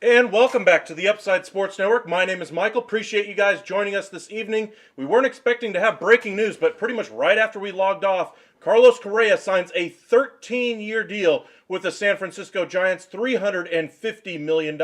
And welcome back to the Upside Sports Network. My name is Michael. Appreciate you guys joining us this evening. We weren't expecting to have breaking news, but pretty much right after we logged off, Carlos Correa signs a 13-year deal with the San Francisco Giants, $350 million.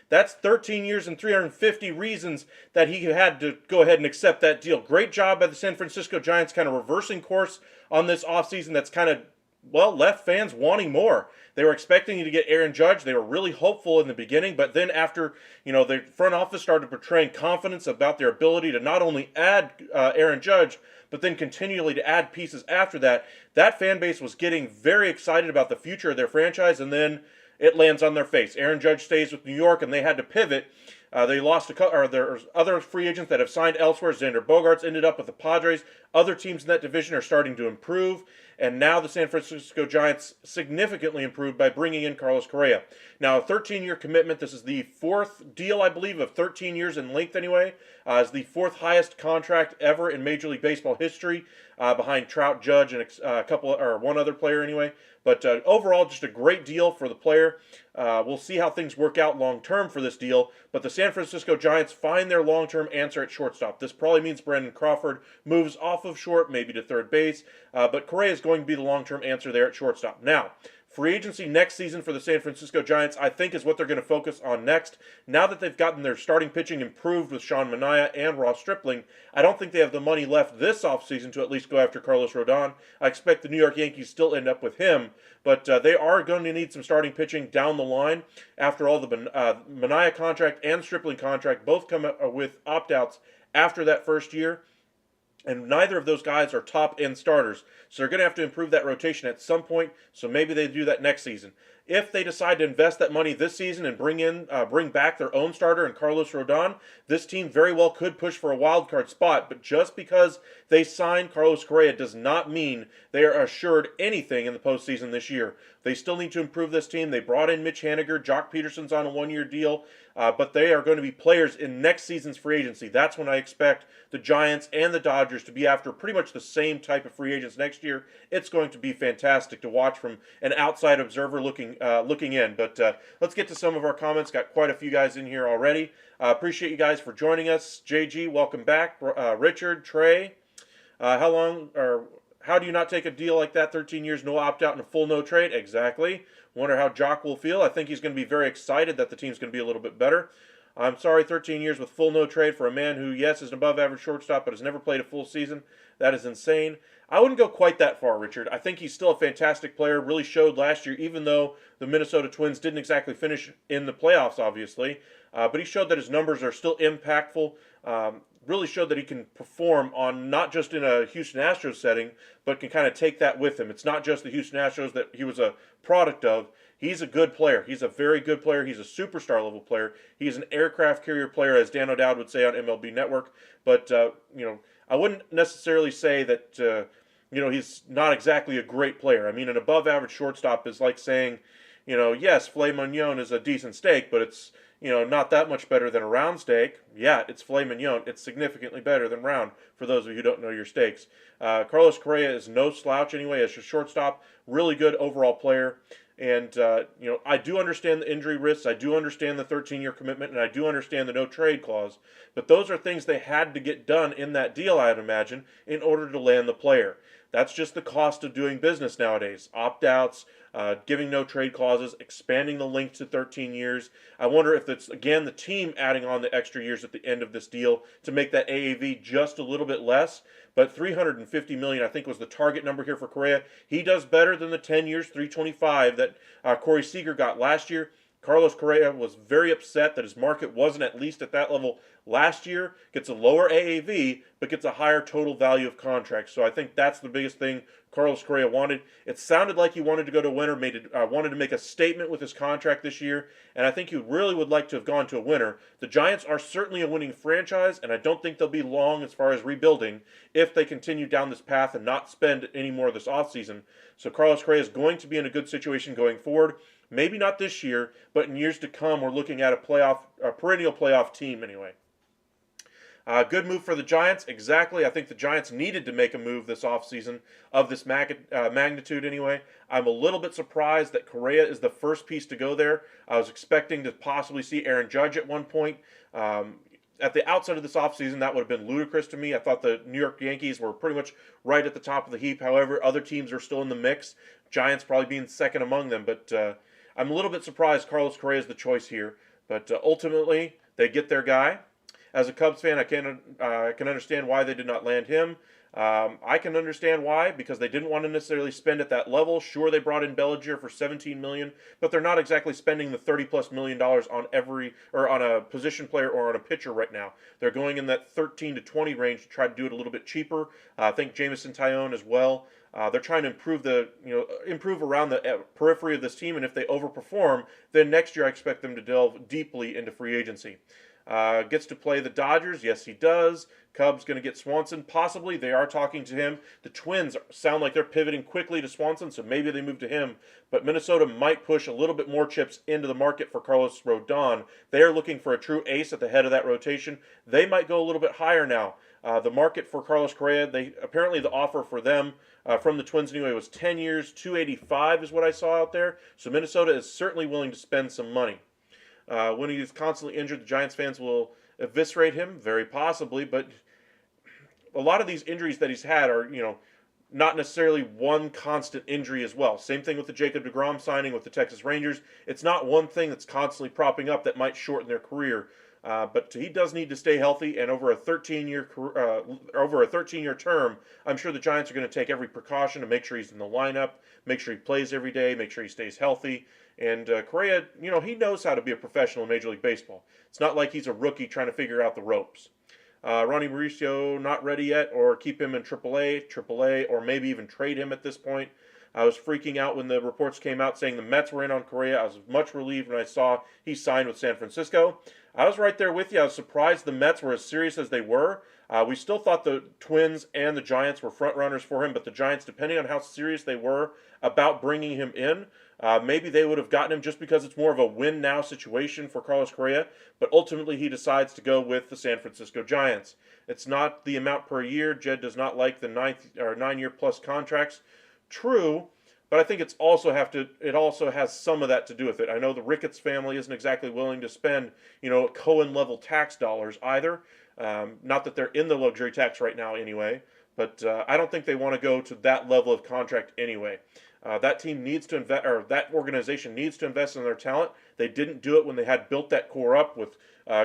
That's 13 years and 350 reasons that he had to go ahead and accept that deal. Great job by the San Francisco Giants kind of reversing course on this offseason that's kind of, well, left fans wanting more. They were expecting to get Aaron Judge. They were really hopeful in the beginning, but then after, the front office started portraying confidence about their ability to not only add Aaron Judge, but then continually to add pieces after that, that fan base was getting very excited about the future of their franchise, and then it lands on their face. Aaron Judge stays with New York, and they had to pivot. They lost there's other free agents that have signed elsewhere. Xander Bogaerts ended up with the Padres. Other teams in that division are starting to improve. And now the San Francisco Giants significantly improved by bringing in Carlos Correa. Now, a 13-year commitment. This is the fourth deal, I believe, of 13 years in length anyway. Is the fourth highest contract ever in Major League Baseball history, behind Trout, Judge, and one other player anyway. But overall, just a great deal for the player. We'll see how things work out long-term for this deal. But the San Francisco Giants find their long-term answer at shortstop. This probably means Brandon Crawford moves off of short, maybe to third base. But Correa is going to be the long-term answer there at shortstop. Now, free agency next season for the San Francisco Giants, I think, is what they're going to focus on next. Now that they've gotten their starting pitching improved with Sean Manaea and Ross Stripling, I don't think they have the money left this offseason to at least go after Carlos Rodon. I expect the New York Yankees still end up with him, but they are going to need some starting pitching down the line. After all, the Manaea contract and Stripling contract both come with opt-outs after that first year. And neither of those guys are top-end starters. So they're going to have to improve that rotation at some point. So maybe they do that next season. If they decide to invest that money this season and bring back their own starter and Carlos Rodon, this team very well could push for a wild card spot. But just because they signed Carlos Correa does not mean they are assured anything in the postseason this year. They still need to improve this team. They brought in Mitch Haniger. Jock Peterson's on a one-year deal. But they are going to be players in next season's free agency. That's when I expect the Giants and the Dodgers to be after pretty much the same type of free agents next year. It's going to be fantastic to watch from an outside observer looking in. But let's get to some of our comments. Got quite a few guys in here already. Appreciate you guys for joining us. JG, welcome back. Richard, Trey, how do you not take a deal like that? 13 years, no opt-out, and a full no trade? Exactly. Wonder how Jock will feel. I think he's going to be very excited that the team's going to be a little bit better. I'm sorry, 13 years with full no trade for a man who, yes, is an above-average shortstop, but has never played a full season. That is insane. I wouldn't go quite that far, Richard. I think he's still a fantastic player. Really showed last year, even though the Minnesota Twins didn't exactly finish in the playoffs, obviously. But he showed that his numbers are still impactful. Really showed that he can perform on not just in a Houston Astros setting, but can kind of take that with him. It's not just the Houston Astros that he was a product of. He's a good player. He's a very good player. He's a superstar level player. He's an aircraft carrier player, as Dan O'Dowd would say on MLB Network. But I wouldn't necessarily say that he's not exactly a great player. I mean, an above-average shortstop is like saying, yes, filet mignon is a decent steak, but it's not that much better than a round steak. Yeah, it's filet mignon. It's significantly better than round, for those of you who don't know your steaks. Carlos Correa is no slouch anyway as your shortstop. Really good overall player. And, I do understand the injury risks. I do understand the 13-year commitment, and I do understand the no-trade clause. But those are things they had to get done in that deal, I'd imagine, in order to land the player. That's just the cost of doing business nowadays. Opt-outs, giving no-trade clauses, expanding the length to 13 years. I wonder if it's, again, the team adding on the extra years at the end of this deal to make that AAV just a little bit less. But $350 million, I think, was the target number here for Correa. He does better than the 10 years, $325 that Corey Seager got last year. Carlos Correa was very upset that his market wasn't at least at that level last year. Gets a lower AAV, but gets a higher total value of contract. So I think that's the biggest thing Carlos Correa wanted. It sounded like he wanted to go to a winner, wanted to make a statement with his contract this year, and I think he really would like to have gone to a winner. The Giants are certainly a winning franchise, and I don't think they'll be long as far as rebuilding if they continue down this path and not spend any more this offseason. So Carlos Correa is going to be in a good situation going forward. Maybe not this year, but in years to come, we're looking at a perennial playoff team anyway. Good move for the Giants, exactly. I think the Giants needed to make a move this offseason of this magnitude anyway. I'm a little bit surprised that Correa is the first piece to go there. I was expecting to possibly see Aaron Judge at one point. At the outset of this offseason, that would have been ludicrous to me. I thought the New York Yankees were pretty much right at the top of the heap. However, other teams are still in the mix. Giants probably being second among them, but I'm a little bit surprised Carlos Correa is the choice here, but ultimately they get their guy. As a Cubs fan, I can understand why they did not land him. I can understand why, because they didn't want to necessarily spend at that level. Sure, they brought in Bellinger for $17 million, but they're not exactly spending the $30+ million on a position player or on a pitcher right now. They're going in that 13 to 20 range to try to do it a little bit cheaper. I think Jamison Tyone as well. They're trying to improve around the periphery of this team, and if they overperform, then next year I expect them to delve deeply into free agency. Gets to play the Dodgers. Yes, he does. Cubs going to get Swanson. Possibly. They are talking to him. The Twins sound like they're pivoting quickly to Swanson, so maybe they move to him. But Minnesota might push a little bit more chips into the market for Carlos Rodon. They are looking for a true ace at the head of that rotation. They might go a little bit higher now. The market for Carlos Correa, apparently the offer for them from the Twins anyway was 10 years, $285 is what I saw out there. So Minnesota is certainly willing to spend some money. When he is constantly injured, the Giants fans will eviscerate him, very possibly, but a lot of these injuries that he's had are, not necessarily one constant injury as well. Same thing with the Jacob deGrom signing with the Texas Rangers. It's not one thing that's constantly propping up that might shorten their career. But he does need to stay healthy, and over a 13-year term, I'm sure the Giants are going to take every precaution to make sure he's in the lineup, make sure he plays every day, make sure he stays healthy. And Correa, he knows how to be a professional in Major League Baseball. It's not like he's a rookie trying to figure out the ropes. Ronnie Mauricio not ready yet, or keep him in AAA, or maybe even trade him at this point. I was freaking out when the reports came out saying the Mets were in on Correa. I was much relieved when I saw he signed with San Francisco. I was right there with you. I was surprised the Mets were as serious as they were. We still thought the Twins and the Giants were front runners for him, but the Giants, depending on how serious they were about bringing him in, maybe they would have gotten him just because it's more of a win-now situation for Carlos Correa, but ultimately he decides to go with the San Francisco Giants. It's not the amount per year. Jed does not like the 9-year plus contracts. True, but I think it also has some of that to do with it. I know the Ricketts family isn't exactly willing to spend, Cohen-level tax dollars either. Not that they're in the luxury tax right now anyway, but I don't think they want to go to that level of contract anyway. That team needs to invest, or that organization needs to invest in their talent. They didn't do it when they had built that core up with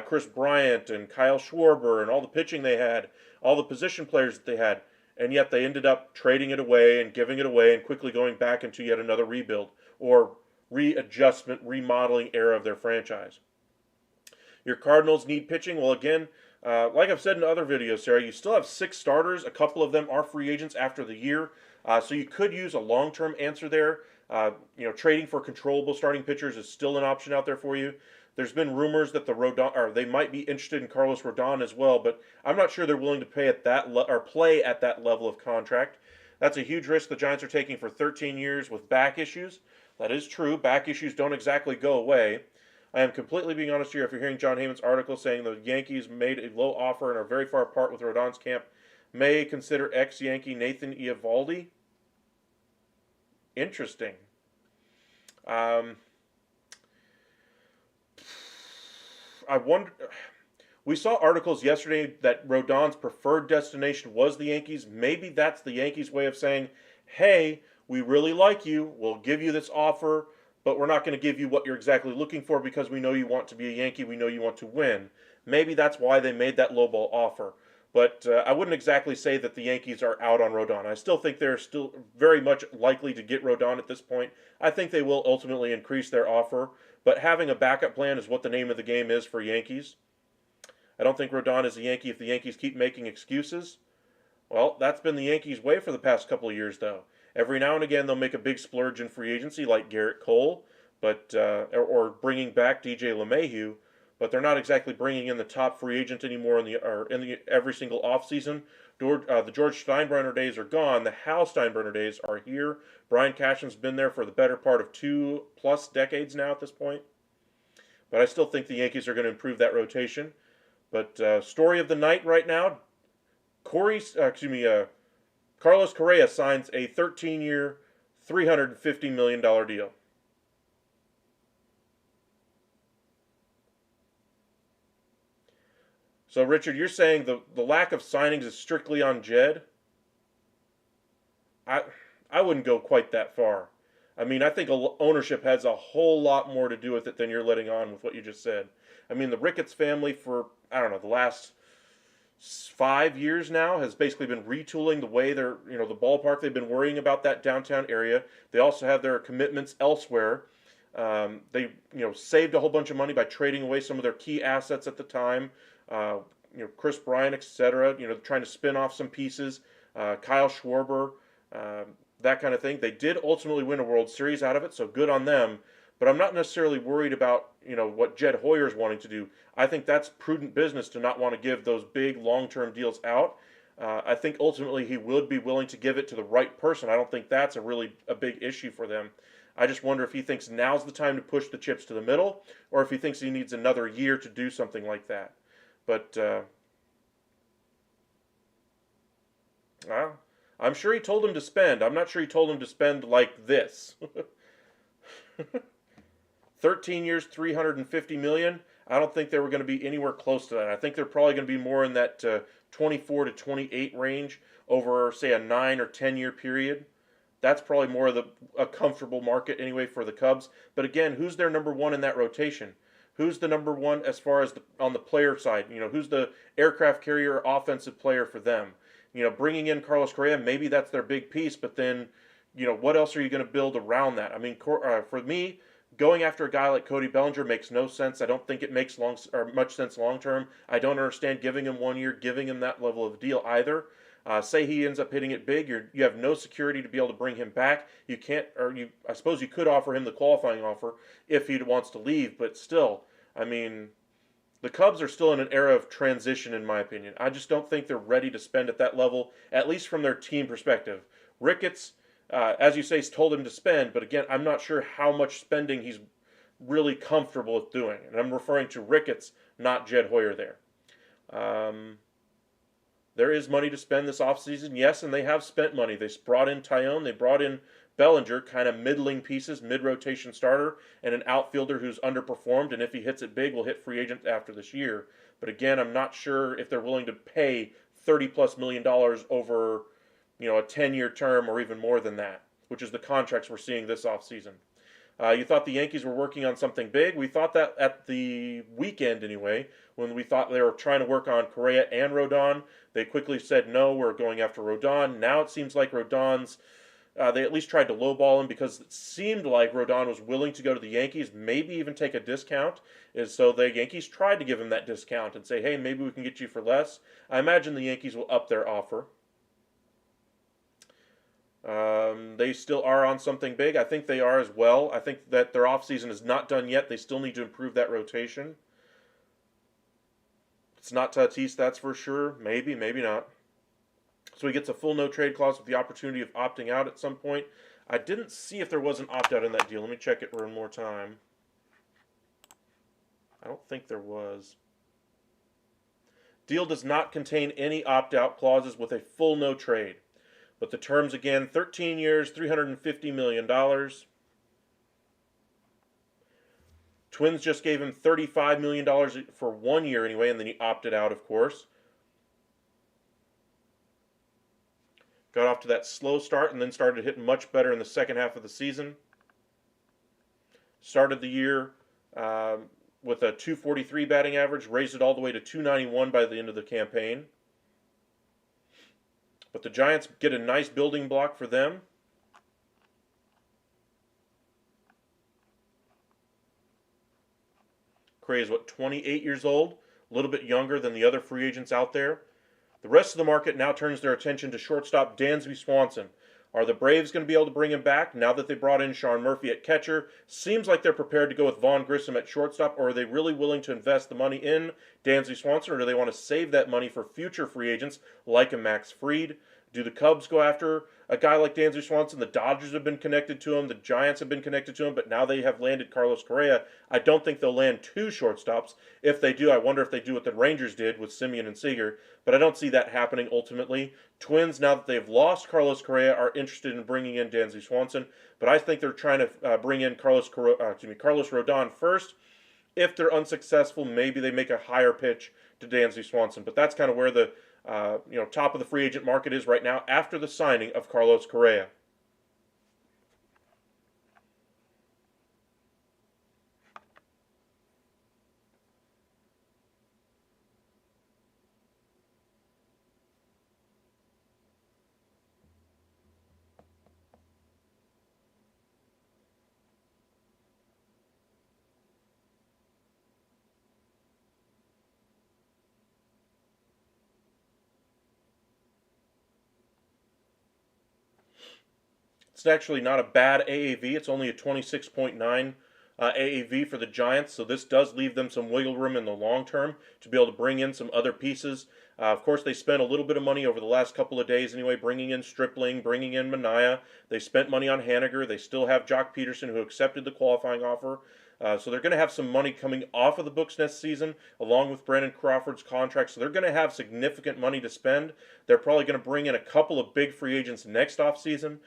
Chris Bryant and Kyle Schwarber and all the pitching they had, all the position players that they had, and yet they ended up trading it away and giving it away and quickly going back into yet another rebuild or readjustment, remodeling era of their franchise. Your Cardinals need pitching. Well, again, like I've said in other videos, Sarah, you still have 6 starters. A couple of them are free agents after the year. So you could use a long-term answer there. Trading for controllable starting pitchers is still an option out there for you. There's been rumors that they might be interested in Carlos Rodon as well, but I'm not sure they're willing to pay at that play at that level of contract. That's a huge risk the Giants are taking for 13 years with back issues. That is true. Back issues don't exactly go away. I am completely being honest here. If you're hearing John Heyman's article saying the Yankees made a low offer and are very far apart with Rodon's camp, may consider ex-Yankee Nathan Eovaldi. Interesting. I wonder. We saw articles yesterday that Rodon's preferred destination was the Yankees. Maybe that's the Yankees' way of saying, hey, we really like you. We'll give you this offer, but we're not going to give you what you're exactly looking for because we know you want to be a Yankee. We know you want to win. Maybe that's why they made that lowball offer. But I wouldn't exactly say that the Yankees are out on Rodon. I still think they're still very much likely to get Rodon at this point. I think they will ultimately increase their offer. But having a backup plan is what the name of the game is for Yankees. I don't think Rodon is a Yankee if the Yankees keep making excuses. Well, that's been the Yankees' way for the past couple of years, though. Every now and again, they'll make a big splurge in free agency like Garrett Cole, or bringing back DJ LeMahieu. But they're not exactly bringing in the top free agent anymore in every single offseason. The George Steinbrenner days are gone. The Hal Steinbrenner days are here. Brian Cashin's been there for the better part of 2+ decades now at this point. But I still think the Yankees are going to improve that rotation. But story of the night right now, Carlos Correa signs a 13-year, $350 million deal. So, Richard, you're saying the lack of signings is strictly on Jed? I wouldn't go quite that far. I mean, I think ownership has a whole lot more to do with it than you're letting on with what you just said. I mean, the Ricketts family for, the last 5 years now has basically been retooling the way the ballpark. They've been worrying about that downtown area. They also have their commitments elsewhere. They, saved a whole bunch of money by trading away some of their key assets at the time. Chris Bryant, etc. Trying to spin off some pieces. Kyle Schwarber, that kind of thing. They did ultimately win a World Series out of it, so good on them. But I'm not necessarily worried about what Jed Hoyer's wanting to do. I think that's prudent business to not want to give those big long-term deals out. I think ultimately he would be willing to give it to the right person. I don't think that's a big issue for them. I just wonder if he thinks now's the time to push the chips to the middle, or if he thinks he needs another year to do something like that. But I'm sure he told him to spend. I'm not sure he told him to spend like this. 13 years, $350 million. I don't think they were going to be anywhere close to that. I think they're probably going to be more in that 24 to 28 range over, say, a 9 or 10-year period. That's probably more of a comfortable market anyway for the Cubs. But again, who's their number one in that rotation? Who's the number one as far as on the player side? Who's the aircraft carrier offensive player for them? Bringing in Carlos Correa, maybe that's their big piece. But then, what else are you going to build around that? I mean, for me, going after a guy like Cody Bellinger makes no sense. I don't think it makes much sense long term. I don't understand giving him 1 year, giving him that level of deal either. Say he ends up hitting it big, you have no security to be able to bring him back. You can't, or you, I suppose you could offer him the qualifying offer if he wants to leave, but still, I mean, the Cubs are still in an era of transition, in my opinion. I just don't think they're ready to spend at that level, at least from their team perspective. Ricketts, as you say, has told him to spend, but again, I'm not sure how much spending he's really comfortable with doing. And I'm referring to Ricketts, not Jed Hoyer there. There is money to spend this offseason, yes, and they have spent money. They brought in Tyone, they brought in Bellinger, kind of middling pieces, mid-rotation starter, and an outfielder who's underperformed, and if he hits it big, will hit free agent after this year. But again, I'm not sure if they're willing to pay $30+ million over, a 10-year term or even more than that, which is the contracts we're seeing this offseason. You thought the Yankees were working on something big. We thought that at the weekend anyway, when we thought they were trying to work on Correa and Rodon. They quickly said, no, we're going after Rodon. Now it seems like Rodon's, they at least tried to lowball him because it seemed like Rodon was willing to go to the Yankees, maybe even take a discount. And so the Yankees tried to give him that discount and say, hey, maybe we can get you for less. I imagine the Yankees will up their offer. They still are on something big. I think they are as well. I think that their offseason is not done yet. They still need to improve that rotation. It's not Tatis, that's for sure. Maybe, maybe not. So he gets a full no-trade clause with the opportunity of opting out at some point. I didn't see if there was an opt-out in that deal. Let me check it one more time. I don't think there was. Deal does not contain any opt-out clauses with a full no-trade. But the terms again, 13 years, $350 million. Twins just gave him $35 million for 1 year anyway, and then he opted out, of course. Got off to that slow start and then started hitting much better in the second half of the season. Started the year with a .243 batting average, raised it all the way to .291 by the end of the campaign. But the Giants get a nice building block for them. Correa is, 28 years old? A little bit younger than the other free agents out there. The rest of the market now turns their attention to shortstop Dansby Swanson. Are the Braves going to be able to bring him back now that they brought in Sean Murphy at catcher? Seems like they're prepared to go with Vaughn Grissom at shortstop, or are they really willing to invest the money in Dansby Swanson, or do they want to save that money for future free agents like a Max Fried? Do the Cubs go after a guy like Dansby Swanson? The Dodgers have been connected to him. The Giants have been connected to him, but now they have landed Carlos Correa. I don't think they'll land two shortstops. If they do, I wonder if they do what the Rangers did with Simeon and Seager, but I don't see that happening ultimately. Twins, now that they've lost Carlos Correa, are interested in bringing in Dansby Swanson, but I think they're trying to bring in Carlos Rodon first. If they're unsuccessful, maybe they make a higher pitch to Dansby Swanson, but that's kind of where the top of the free agent market is right now after the signing of Carlos Correa. It's actually not a bad AAV. It's only a 26.9 AAV for the Giants, so this does leave them some wiggle room in the long term to be able to bring in some other pieces. Of course, they spent a little bit of money over the last couple of days anyway, bringing in Stripling, bringing in Manaea. They spent money on Haniger. They still have Jock Peterson, who accepted the qualifying offer. So they're going to have some money coming off of the books next season, along with Brandon Crawford's contract. So they're going to have significant money to spend. They're probably going to bring in a couple of big free agents next offseason.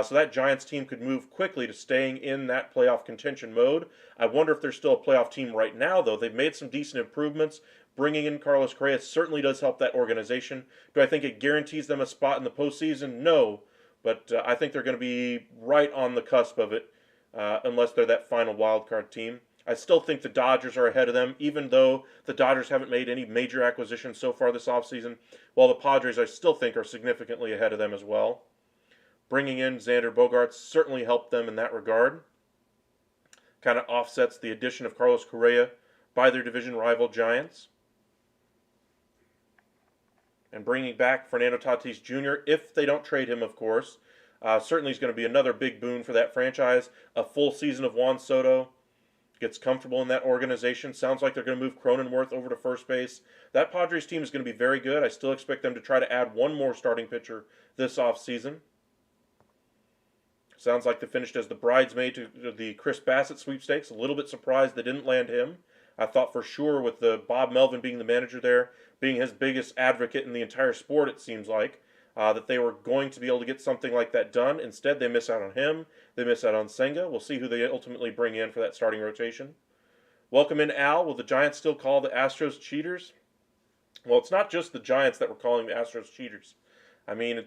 So that Giants team could move quickly to staying in that playoff contention mode. I wonder if they're still a playoff team right now, though. They've made some decent improvements. Bringing in Carlos Correa certainly does help that organization. Do I think it guarantees them a spot in the postseason? No. But I think they're going to be right on the cusp of it, unless they're that final wildcard team. I still think the Dodgers are ahead of them, even though the Dodgers haven't made any major acquisitions so far this offseason, while the Padres I still think are significantly ahead of them as well. Bringing in Xander Bogaerts certainly helped them in that regard. Kind of offsets the addition of Carlos Correa by their division rival Giants. and bringing back Fernando Tatis Jr., if they don't trade him, of course, certainly is going to be another big boon for that franchise. A full season of Juan Soto gets comfortable in that organization. Sounds like they're going to move Cronenworth over to first base. That Padres team is going to be very good. I still expect them to try to add one more starting pitcher this offseason. Sounds like they finished as the bridesmaid to the Chris Bassett sweepstakes. A little bit surprised they didn't land him. I thought for sure with the Bob Melvin being the manager there, being his biggest advocate in the entire sport, it seems like, that they were going to be able to get something like that done. Instead, they miss out on him. They miss out on Senga. We'll see who they ultimately bring in for that starting rotation. Welcome in, Al. Will the Giants still call the Astros cheaters? Well, it's not just the Giants that were calling the Astros cheaters. I mean,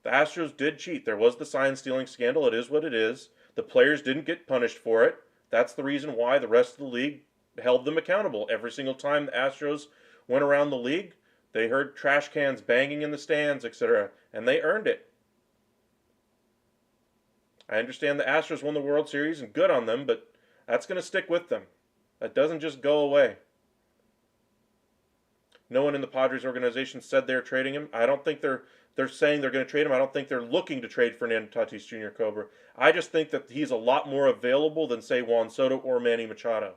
the Astros did cheat. There was the sign stealing scandal. It is what it is. The players didn't get punished for it. That's the reason why the rest of the league held them accountable. Every single time the Astros went around the league, they heard trash cans banging in the stands, etc., and they earned it. I understand the Astros won the World Series, and good on them, but that's going to stick with them. That doesn't just go away. No one in the Padres organization said they're trading him. I don't think they're saying they're going to trade him. I don't think they're looking to trade Fernando Tatis Jr. Cobra. I just think that he's a lot more available than, say, Juan Soto or Manny Machado.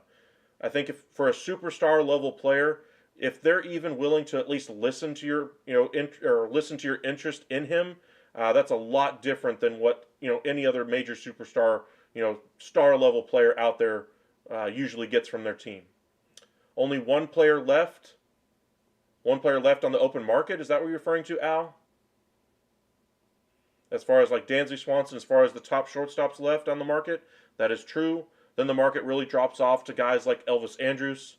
I think if for a superstar level player, if they're even willing to at least listen to your, listen to your interest in him, that's a lot different than what any other major superstar, star level player out there usually gets from their team. Only one player left. One player left on the open market. Is that what you're referring to, Al? As far as like Dansby Swanson, as far as the top shortstops left on the market, that is true. Then the market really drops off to guys like Elvis Andrus.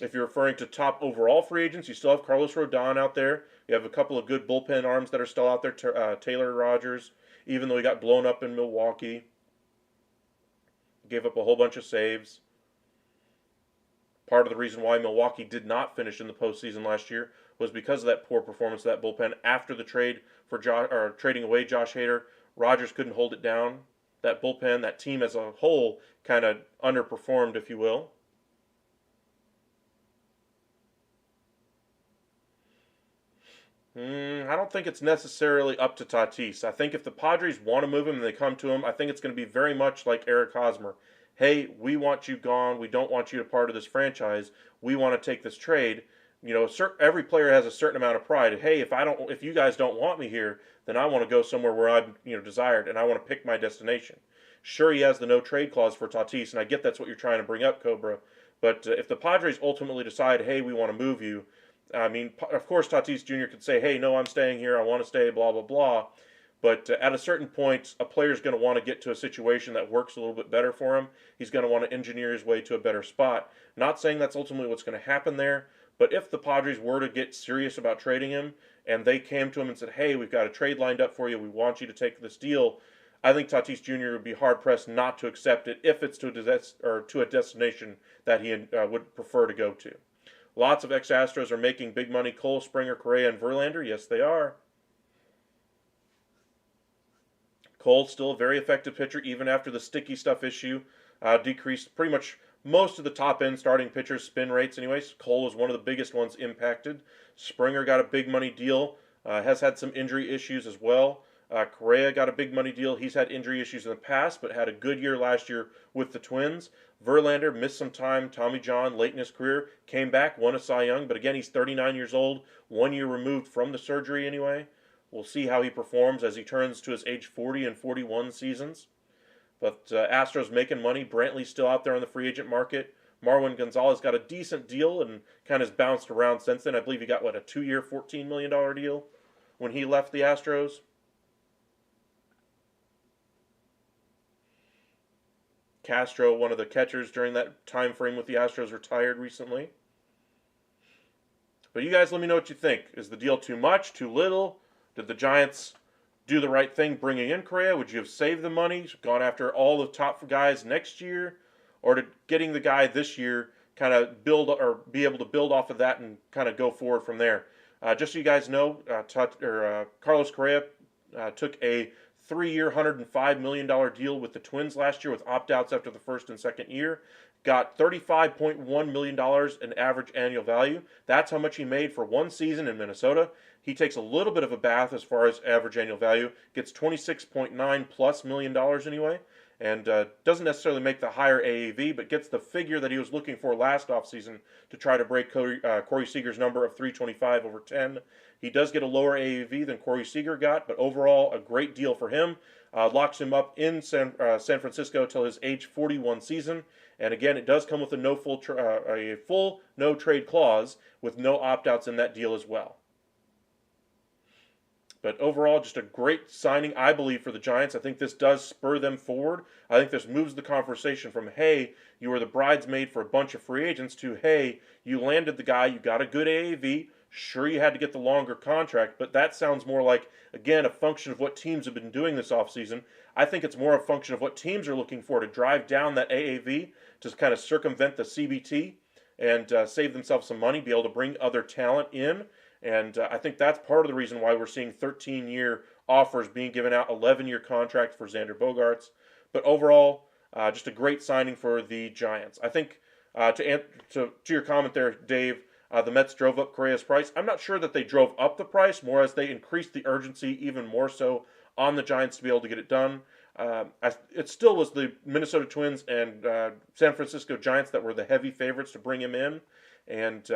If you're referring to top overall free agents, you still have Carlos Rodon out there. You have a couple of good bullpen arms that are still out there. Taylor Rogers, even though he got blown up in Milwaukee. Gave up a whole bunch of saves. Part of the reason why Milwaukee did not finish in the postseason last year was because of that poor performance of that bullpen after the trade for trading away Josh Hader. Rogers couldn't hold it down. That bullpen, that team as a whole, kind of underperformed, if you will. I don't think it's necessarily up to Tatis. I think if the Padres want to move him and they come to him, I think it's going to be very much like Eric Hosmer. Hey, we want you gone. We don't want you a part of this franchise. We want to take this trade. Every player has a certain amount of pride. Hey, if you guys don't want me here, then I want to go somewhere where I'm, desired, and I want to pick my destination. Sure, he has the no trade clause for Tatis, and I get that's what you're trying to bring up, Cobra. But if the Padres ultimately decide, hey, we want to move you, I mean, of course, Tatis Jr. could say, hey, no, I'm staying here. I want to stay, blah, blah, blah. But at a certain point, a player's going to want to get to a situation that works a little bit better for him. He's going to want to engineer his way to a better spot. Not saying that's ultimately what's going to happen there, but if the Padres were to get serious about trading him and they came to him and said, hey, we've got a trade lined up for you, we want you to take this deal, I think Tatis Jr. would be hard-pressed not to accept it if it's to a destination that he would prefer to go to. Lots of ex-Astros are making big money. Cole, Springer, Correa, and Verlander. Yes, they are. Cole's still a very effective pitcher, even after the sticky stuff issue decreased pretty much most of the top-end starting pitchers' spin rates anyways. Cole was one of the biggest ones impacted. Springer got a big money deal, has had some injury issues as well. Correa got a big money deal. He's had injury issues in the past, but had a good year last year with the Twins. Verlander missed some time. Tommy John, late in his career, came back, won a Cy Young, but again, he's 39 years old, 1 year removed from the surgery anyway. We'll see how he performs as he turns to his age 40 and 41 seasons. But Astros making money. Brantley's still out there on the free agent market. Marwin Gonzalez got a decent deal and kind of has bounced around since then. I believe he got, a 2-year, $14 million deal when he left the Astros. Castro, one of the catchers during that time frame with the Astros, retired recently. But you guys let me know what you think. Is the deal too much, too little? Did the Giants do the right thing bringing in Correa? Would you have saved the money, gone after all the top guys next year? Or did getting the guy this year kind of build or be able to build off of that and kind of go forward from there? Just so you guys know, Carlos Correa took a 3-year, $105 million deal with the Twins last year with opt-outs after the first and second year. Got $35.1 million in average annual value. That's how much he made for one season in Minnesota. He takes a little bit of a bath as far as average annual value. Gets 26.9 plus million dollars anyway. And doesn't necessarily make the higher AAV, but gets the figure that he was looking for last offseason to try to break Corey Seager's number of 325 over 10. He does get a lower AAV than Corey Seager got, but overall a great deal for him. Locks him up in San Francisco till his age 41 season. And again, it does come with a full no trade clause with no opt-outs in that deal as well. But overall, just a great signing, I believe, for the Giants. I think this does spur them forward. I think this moves the conversation from, hey, you were the bridesmaid for a bunch of free agents to, hey, you landed the guy, you got a good AAV. Sure, you had to get the longer contract, but that sounds more like, again, a function of what teams have been doing this offseason. I think it's more a function of what teams are looking for to drive down that AAV, to kind of circumvent the CBT and save themselves some money, be able to bring other talent in. And I think that's part of the reason why we're seeing 13-year offers being given out, 11-year contract for Xander Bogaerts. But overall, just a great signing for the Giants. I think to your comment there, Dave, the Mets drove up Correa's price. I'm not sure that they drove up the price, more as they increased the urgency even more so on the Giants to be able to get it done. It still was the Minnesota Twins and San Francisco Giants that were the heavy favorites to bring him in. And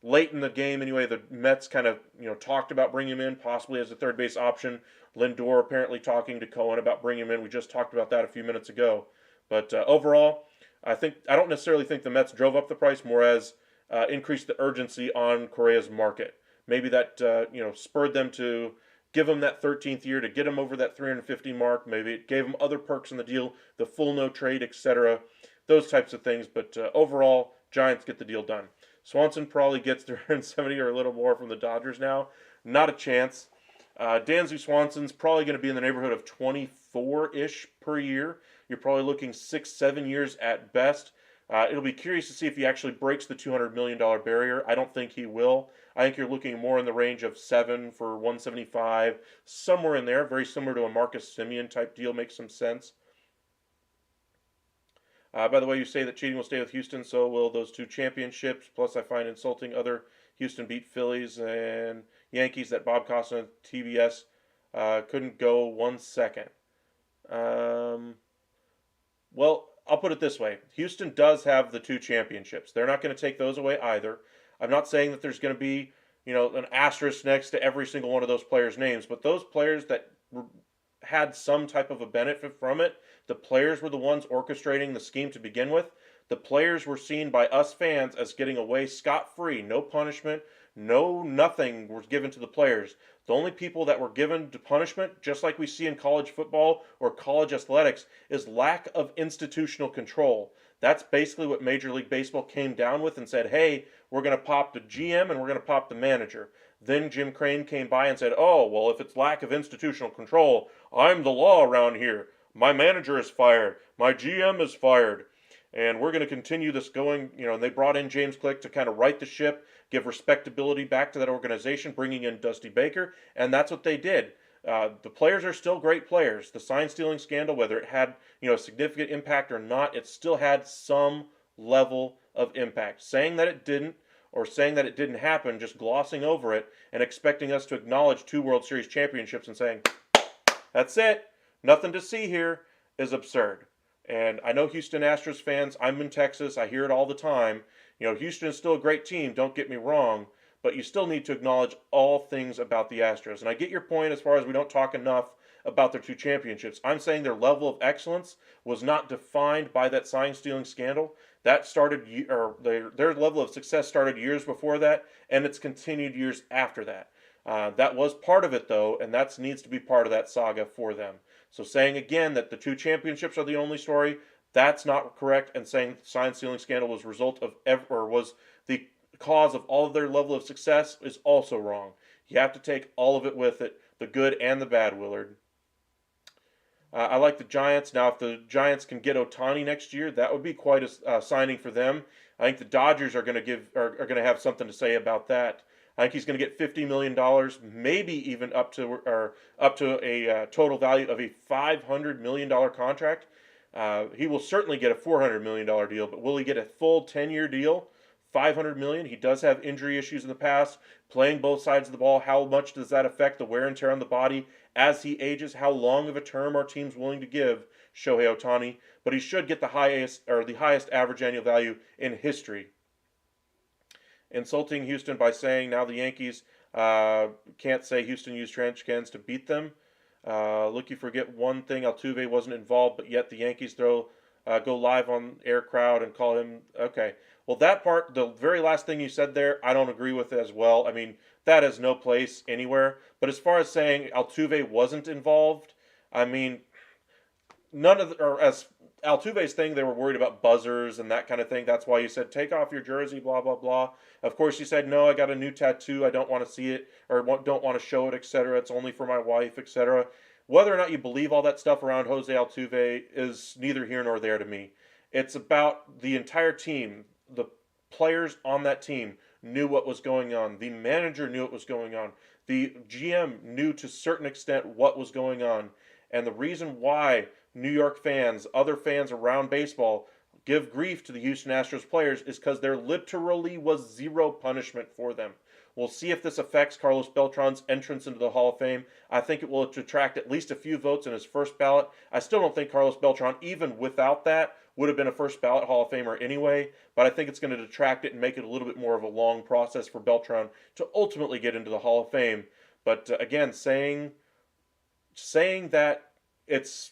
late in the game, anyway, the Mets kind of talked about bringing him in, possibly as a third base option. Lindor apparently talking to Cohen about bringing him in. We just talked about that a few minutes ago. But overall, I don't necessarily think the Mets drove up the price, more as increased the urgency on Correa's market. Maybe that spurred them to give him that 13th year, to get him over that 350 mark. Maybe it gave him other perks in the deal, the full no trade, etc. Those types of things. But overall, Giants get the deal done. Swanson probably gets 370 or a little more from the Dodgers now. Not a chance. Dansby Swanson's probably going to be in the neighborhood of 24-ish per year. You're probably looking 6-7 years at best. It'll be curious to see if he actually breaks the $200 million barrier. I don't think he will. I think you're looking more in the range of 7 for 175, somewhere in there. Very similar to a Marcus Semien type deal. Makes some sense. By the way, you say that cheating will stay with Houston, so will those 2 championships. Plus, I find insulting other Houston beat Phillies and Yankees that Bob Costas and TBS couldn't go 1 second. Well, I'll put it this way. Houston does have the 2 championships. They're not going to take those away either. I'm not saying that there's going to be, an asterisk next to every single one of those players' names, but those players that had some type of a benefit from it, the players were the ones orchestrating the scheme to begin with. The players were seen by us fans as getting away scot-free. No punishment, nothing was given to the players. The only people that were given to punishment, just like we see in college football or college athletics, is lack of institutional control. That's basically what Major League Baseball came down with and said, hey, we're going to pop the GM and we're going to pop the manager. Then Jim Crane came by and said, oh, well, if it's lack of institutional control, I'm the law around here. My manager is fired. My GM is fired. And we're going to continue this going. And they brought in James Click to kind of right the ship, give respectability back to that organization, bringing in Dusty Baker. And that's what they did. The players are still great players. The sign stealing scandal, whether it had a significant impact or not, it still had some level of impact. Saying that it didn't, or saying that it didn't happen, just glossing over it and expecting us to acknowledge 2 World Series championships and saying, that's it, nothing to see here, is absurd. And I know Houston Astros fans, I'm in Texas, I hear it all the time. Houston is still a great team, don't get me wrong, but you still need to acknowledge all things about the Astros. And I get your point as far as we don't talk enough about their 2 championships. I'm saying their level of excellence was not defined by that sign stealing scandal. That started, or their level of success started years before that, and it's continued years after that. That was part of it, though, and that needs to be part of that saga for them. So saying again that the 2 championships are the only story, that's not correct. And saying the sign stealing scandal was was the cause of all of their level of success is also wrong. You have to take all of it with it, the good and the bad, Willard. I like the Giants. Now, if the Giants can get Ohtani next year, that would be quite a signing for them. I think the Dodgers are going to have something to say about that. I think he's going to get $50 million, maybe even up to a total value of a $500 million contract. He will certainly get a $400 million deal, but will he get a full 10-year deal? $500 million. He does have injury issues in the past, playing both sides of the ball. How much does that affect the wear and tear on the body as he ages? How long of a term are teams willing to give Shohei Ohtani? But he should get the highest average annual value in history. Insulting Houston by saying now the Yankees can't say Houston used trash cans to beat them. Look, you forget one thing: Altuve wasn't involved, but yet the Yankees go live on air crowd and call him. Okay, well that part, the very last thing you said there, I don't agree with as well. I mean, that has no place anywhere. But as far as saying Altuve wasn't involved, I mean, none of the, or as Altuve's thing, they were worried about buzzers and that kind of thing. That's why you said take off your jersey, blah blah blah. Of course, you said no, I got a new tattoo. I don't want to see it or don't want to show it, etc. It's only for my wife, etc. Whether or not you believe all that stuff around Jose Altuve is neither here nor there to me. It's about the entire team. The players on that team knew what was going on. The manager knew what was going on. The GM knew to a certain extent what was going on. And the reason why New York fans, other fans around baseball, give grief to the Houston Astros players is because there literally was zero punishment for them. We'll see if this affects Carlos Beltran's entrance into the Hall of Fame. I think it will attract at least a few votes in his first ballot. I still don't think Carlos Beltran, even without that, would have been a first ballot Hall of Famer anyway, but I think it's going to detract it and make it a little bit more of a long process for Beltran to ultimately get into the Hall of Fame. But again, saying that it's,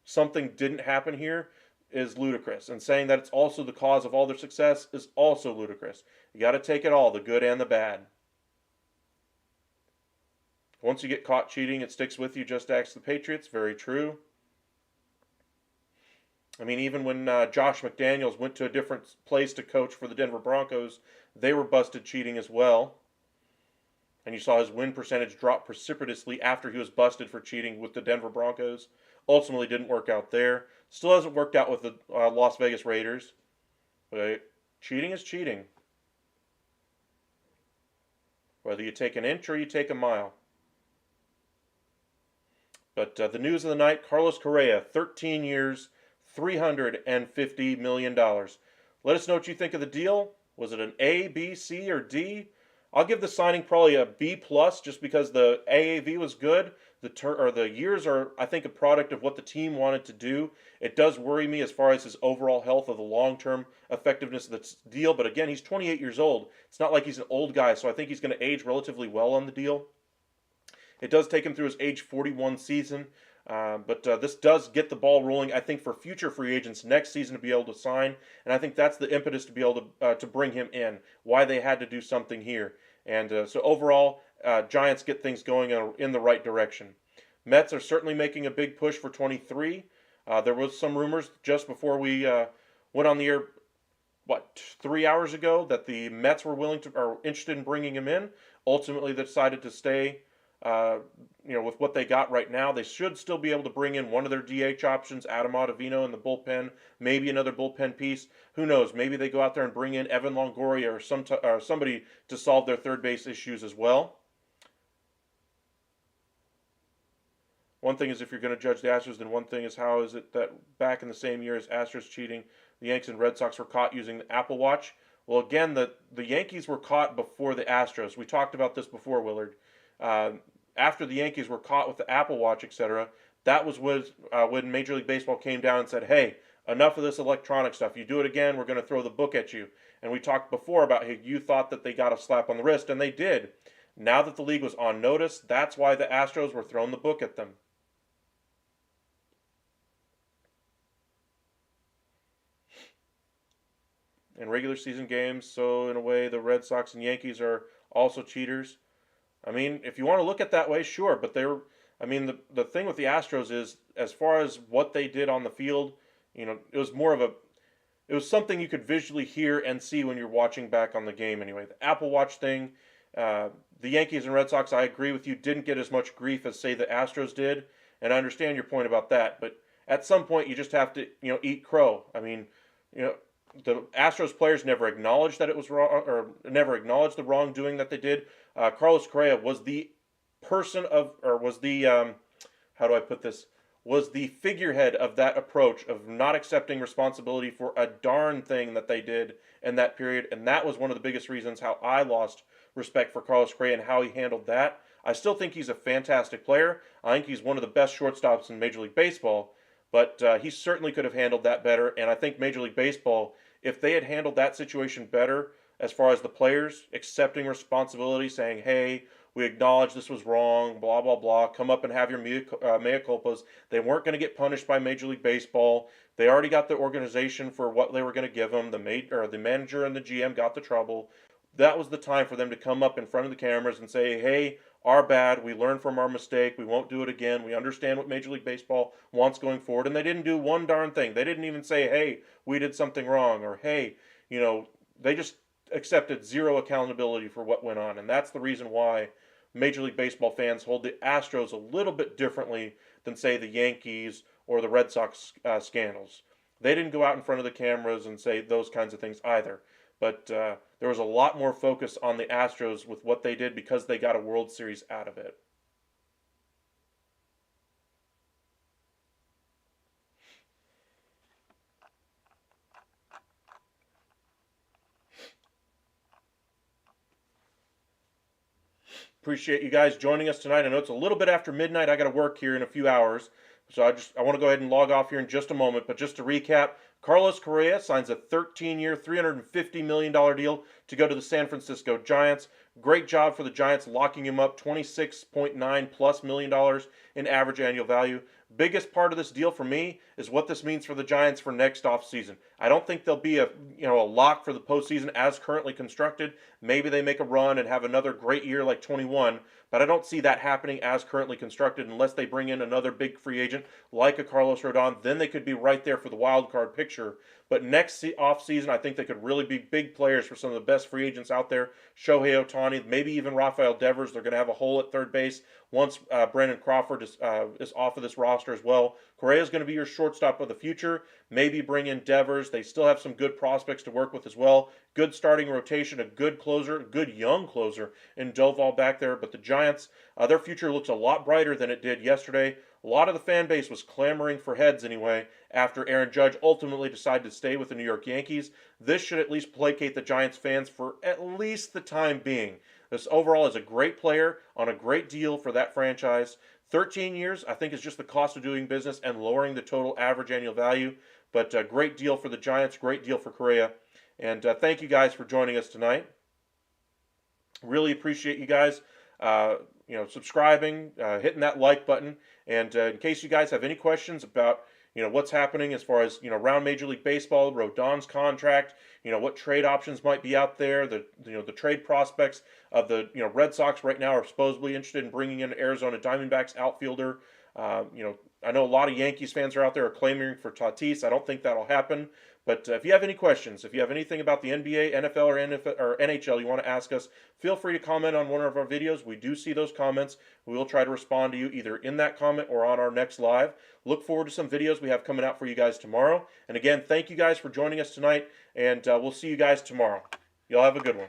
something didn't happen here is ludicrous. And saying that it's also the cause of all their success is also ludicrous. You got to take it all, the good and the bad. Once you get caught cheating, it sticks with you. Just ask the Patriots. Very true. I mean, even when Josh McDaniels went to a different place to coach for the Denver Broncos, they were busted cheating as well. And you saw his win percentage drop precipitously after he was busted for cheating with the Denver Broncos. Ultimately didn't work out there. Still hasn't worked out with the Las Vegas Raiders. But cheating is cheating. Whether you take an inch or you take a mile. But the news of the night, Carlos Correa, 13 years, $350 million. Let us know what you think of the deal. Was it an A, B, C, or D? I'll give the signing probably a B+, just because the AAV was good. The years are, I think, a product of what the team wanted to do. It does worry me as far as his overall health of the long-term effectiveness of the deal. But again, he's 28 years old. It's not like he's an old guy, so I think he's going to age relatively well on the deal. It does take him through his age 41 season. But this does get the ball rolling, I think, for future free agents next season to be able to sign. And I think that's the impetus to be able to bring him in, why they had to do something here. And so overall, Giants get things going in the right direction. Mets are certainly making a big push for 23. There was some rumors just before we went on the air, 3 hours ago, that the Mets were interested in bringing him in. Ultimately, they decided to stay. With what they got right now, they should still be able to bring in one of their DH options, Adam Ottavino in the bullpen, maybe another bullpen piece. Who knows? Maybe they go out there and bring in Evan Longoria or somebody to solve their third base issues as well. One thing is if you're going to judge the Astros, then one thing is how is it that back in the same year as Astros cheating, the Yankees and Red Sox were caught using the Apple Watch? Well, again, the Yankees were caught before the Astros. We talked about this before, Willard. After the Yankees were caught with the Apple Watch, etc., that was when Major League Baseball came down and said, hey, enough of this electronic stuff. You do it again, we're going to throw the book at you. And we talked before about how you thought that they got a slap on the wrist, and they did. Now that the league was on notice, that's why the Astros were throwing the book at them. In regular season games, so in a way, the Red Sox and Yankees are also cheaters. I mean, if you want to look at it that way, sure. But the thing with the Astros is, as far as what they did on the field, it was something you could visually hear and see when you're watching back on the game anyway. The Apple Watch thing, the Yankees and Red Sox, I agree with you, didn't get as much grief as, say, the Astros did. And I understand your point about that. But at some point, you just have to, eat crow. I mean, the Astros players never acknowledged that it was wrong, or never acknowledged the wrongdoing that they did. Carlos Correa was the person of, or was the how do I put this? Was the figurehead of that approach of not accepting responsibility for a darn thing that they did in that period, and that was one of the biggest reasons how I lost respect for Carlos Correa and how he handled that. I still think he's a fantastic player. I think he's one of the best shortstops in Major League Baseball, but he certainly could have handled that better, and I think Major League Baseball, if they had handled that situation better, as far as the players accepting responsibility, saying, hey, we acknowledge this was wrong, blah, blah, blah, come up and have your mea culpas. They weren't going to get punished by Major League Baseball. They already got the organization for what they were going to give them. The manager and the GM got the trouble. That was the time for them to come up in front of the cameras and say, hey, our bad, we learned from our mistake, we won't do it again, we understand what Major League Baseball wants going forward, and they didn't do one darn thing. They didn't even say, hey, we did something wrong, or hey, they just accepted zero accountability for what went on, and that's the reason why Major League Baseball fans hold the Astros a little bit differently than, say, the Yankees or the Red Sox scandals. They didn't go out in front of the cameras and say those kinds of things either. But there was a lot more focus on the Astros with what they did because they got a World Series out of it. Appreciate you guys joining us tonight. I know it's a little bit after midnight. I got to work here in a few hours. So I want to go ahead and log off here in just a moment. But just to recap, Carlos Correa signs a 13-year, $350 million deal to go to the San Francisco Giants. Great job for the Giants locking him up, $26.9 plus million in average annual value. Biggest part of this deal for me is what this means for the Giants for next offseason. I don't think there'll be a lock for the postseason as currently constructed. Maybe they make a run and have another great year like 21, but I don't see that happening as currently constructed unless they bring in another big free agent like a Carlos Rodon. Then they could be right there for the wild card picture. But next offseason, I think they could really be big players for some of the best free agents out there. Shohei Ohtani, maybe even Rafael Devers. They're going to have a hole at third base once Brandon Crawford is off of this roster as well. Correa is going to be your shortstop of the future. Maybe bring in Devers. They still have some good prospects to work with as well. Good starting rotation, a good closer, a good young closer in Doval back there. But the Giants, their future looks a lot brighter than it did yesterday. A lot of the fan base was clamoring for heads anyway after Aaron Judge ultimately decided to stay with the New York Yankees. This should at least placate the Giants fans for at least the time being. This overall is a great player on a great deal for that franchise. 13 years, I think, is just the cost of doing business and lowering the total average annual value. But a great deal for the Giants, great deal for Correa. And thank you guys for joining us tonight. Really appreciate you guys, subscribing, hitting that like button. And in case you guys have any questions about, what's happening as far as, around Major League Baseball, Rodon's contract, what trade options might be out there, the trade prospects of the, Red Sox right now are supposedly interested in bringing in Arizona Diamondbacks outfielder. I know a lot of Yankees fans are out there clamoring for Tatis. I don't think that'll happen. But if you have any questions, if you have anything about the NBA, NFL, or NHL you want to ask us, feel free to comment on one of our videos. We do see those comments. We will try to respond to you either in that comment or on our next live. Look forward to some videos we have coming out for you guys tomorrow. And again, thank you guys for joining us tonight, and we'll see you guys tomorrow. Y'all have a good one.